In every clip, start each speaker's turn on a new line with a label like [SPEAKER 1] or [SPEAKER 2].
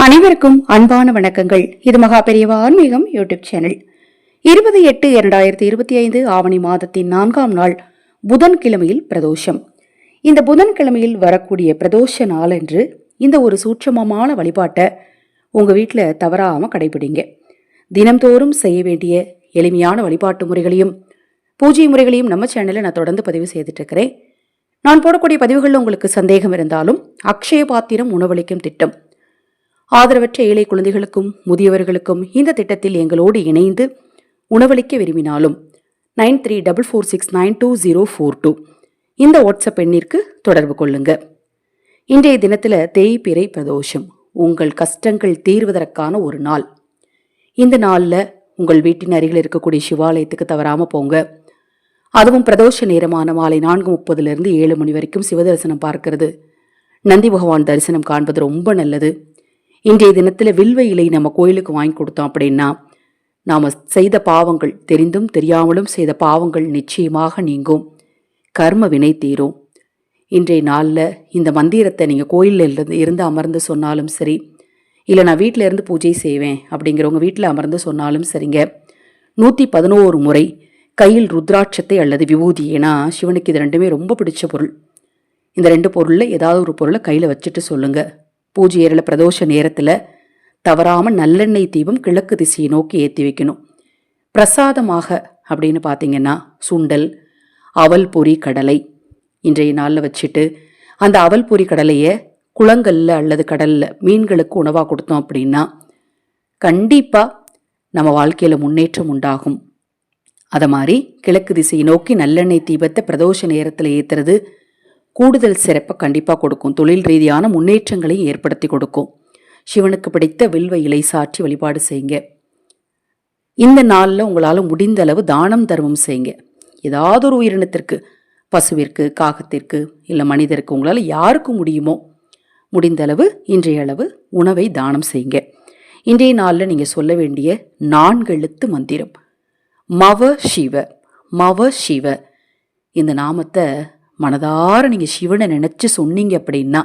[SPEAKER 1] அனைவருக்கும் அன்பான வணக்கங்கள். இது மகா பெரியவா ஆன்மீகம் யூடியூப் சேனல். 20/8/2025 ஆவணி மாதத்தின் 4ஆம் நாள் புதன்கிழமையில் பிரதோஷம். இந்த புதன்கிழமையில் வரக்கூடிய பிரதோஷ நாளன்று இந்த ஒரு சூட்சமமான வழிபாட்டை உங்க வீட்டில் தவறாம கடைபிடிங்க. தினம்தோறும் செய்ய வேண்டிய எளிமையான வழிபாட்டு முறைகளையும் பூஜை முறைகளையும் நம்ம சேனலில் நான் தொடர்ந்து பதிவு செய்துட்டு இருக்கிறேன். நான் போடக்கூடிய பதிவுகளில் உங்களுக்கு சந்தேகம் இருந்தாலும் அக்ஷய பாத்திரம் உணவளிக்கும் திட்டம், ஆதரவற்ற ஏழை குழந்தைகளுக்கும் முதியவர்களுக்கும் இந்த திட்டத்தில் எங்களோடு இணைந்து உணவளிக்க விரும்பினாலும் 9344692042 இந்த வாட்ஸ்அப் எண்ணிற்கு தொடர்பு கொள்ளுங்க. இன்றைய தினத்தில் தேய்பிறை பிரதோஷம், உங்கள் கஷ்டங்கள் தீர்வதற்கான ஒரு நாள். இந்த நாளில் உங்கள் வீட்டின் அருகில் இருக்கக்கூடிய சிவாலயத்துக்கு தவறாமல் போங்க. அதுவும் பிரதோஷ நேரமான மாலை 4:30 7 மணி வரைக்கும் சிவ தரிசனம் பார்க்கிறது, நந்தி பகவான் தரிசனம் காண்பது ரொம்ப நல்லது. இன்றைய தினத்தில் வில்வ இலை நம்ம கோயிலுக்கு வாங்கி கொடுத்தோம் அப்படின்னா நாம் செய்த பாவங்கள், தெரிந்தும் தெரியாமலும் செய்த பாவங்கள் நிச்சயமாக நீங்கும், கர்ம வினை தீரும். இன்றைய நாளில் இந்த மந்திரத்தை நீங்கள் கோயிலில் இருந்து அமர்ந்து சொன்னாலும் சரி, இல்லை நான் வீட்டில் இருந்து பூஜை செய்வேன் அப்படிங்கிறவங்க வீட்டில் அமர்ந்து சொன்னாலும் சரிங்க. 111 முறை கையில் ருத்ராட்சத்தை அல்லது விபூதி, ஏன்னா சிவனுக்கு இது ரெண்டுமே ரொம்ப பிடிச்ச பொருள். இந்த 2 பொருளில் ஏதாவது ஒரு பொருளை கையில் வச்சுட்டு சொல்லுங்கள். பூஜை ஏறல பிரதோஷ நேரத்தில் தவறாமல் நல்லெண்ணெய் தீபம் கிழக்கு திசையை நோக்கி ஏற்றி வைக்கணும். பிரசாதமாக அப்படின்னு பார்த்தீங்கன்னா சுண்டல், அவல் பொரி, கடலை இன்றைய நாளில் வச்சுட்டு அந்த அவல் பொரி கடலையை குளங்கள்ல அல்லது கடலில் மீன்களுக்கு உணவாக கொடுத்தோம் அப்படின்னா கண்டிப்பாக நம்ம வாழ்க்கையில் முன்னேற்றம் உண்டாகும். அதை மாதிரி கிழக்கு திசையை நோக்கி நல்லெண்ணெய் தீபத்தை பிரதோஷ நேரத்தில் ஏற்றுறது கூடுதல் சிறப்பை கண்டிப்பாக கொடுக்கும், தொழில் ரீதியான முன்னேற்றங்களை ஏற்படுத்தி கொடுக்கும். சிவனுக்கு பிடித்த வில்வ இலை சாற்றி வழிபாடு செய்யுங்க. இந்த நாளில் உங்களால் முடிந்த அளவு தானம் தர்மம் செய்யுங்க. ஏதாவது ஒரு உயிரினத்திற்கு, பசுவிற்கு, காகத்திற்கு, இல்லை மனிதருக்கு, உங்களால் யாருக்கு முடியுமோ முடிந்த அளவு இன்றைய அளவு உணவை தானம் செய்யுங்க. இன்றைய நாளில் நீங்கள் சொல்ல வேண்டிய 4 எழுத்து மந்திரம் மவ சிவ. மவ சிவ இந்த நாமத்தை மனதார நீங்கள் சிவனை நினச்சி சொன்னீங்க அப்படின்னா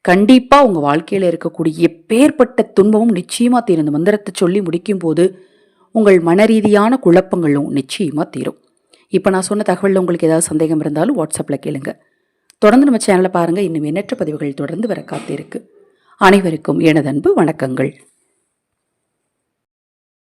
[SPEAKER 1] கண்டிப்பாக உங்கள் வாழ்க்கையில் இருக்கக்கூடிய எப்பேற்பட்ட துன்பமும் நிச்சயமாக தீரும். இந்த மந்திரத்தை சொல்லி முடிக்கும் போது உங்கள் மன ரீதியான குழப்பங்களும் நிச்சயமாக தீரும். இப்போ நான் சொன்ன தகவலில் உங்களுக்கு ஏதாவது சந்தேகம் இருந்தாலும் வாட்ஸ்அப்பில் கேளுங்க. தொடர்ந்து நம்ம சேனலை பாருங்கள், இன்னும் எண்ணற்ற பதிவுகள் தொடர்ந்து வர காத்திருக்கு. அனைவருக்கும் எனது அன்பு வணக்கங்கள்.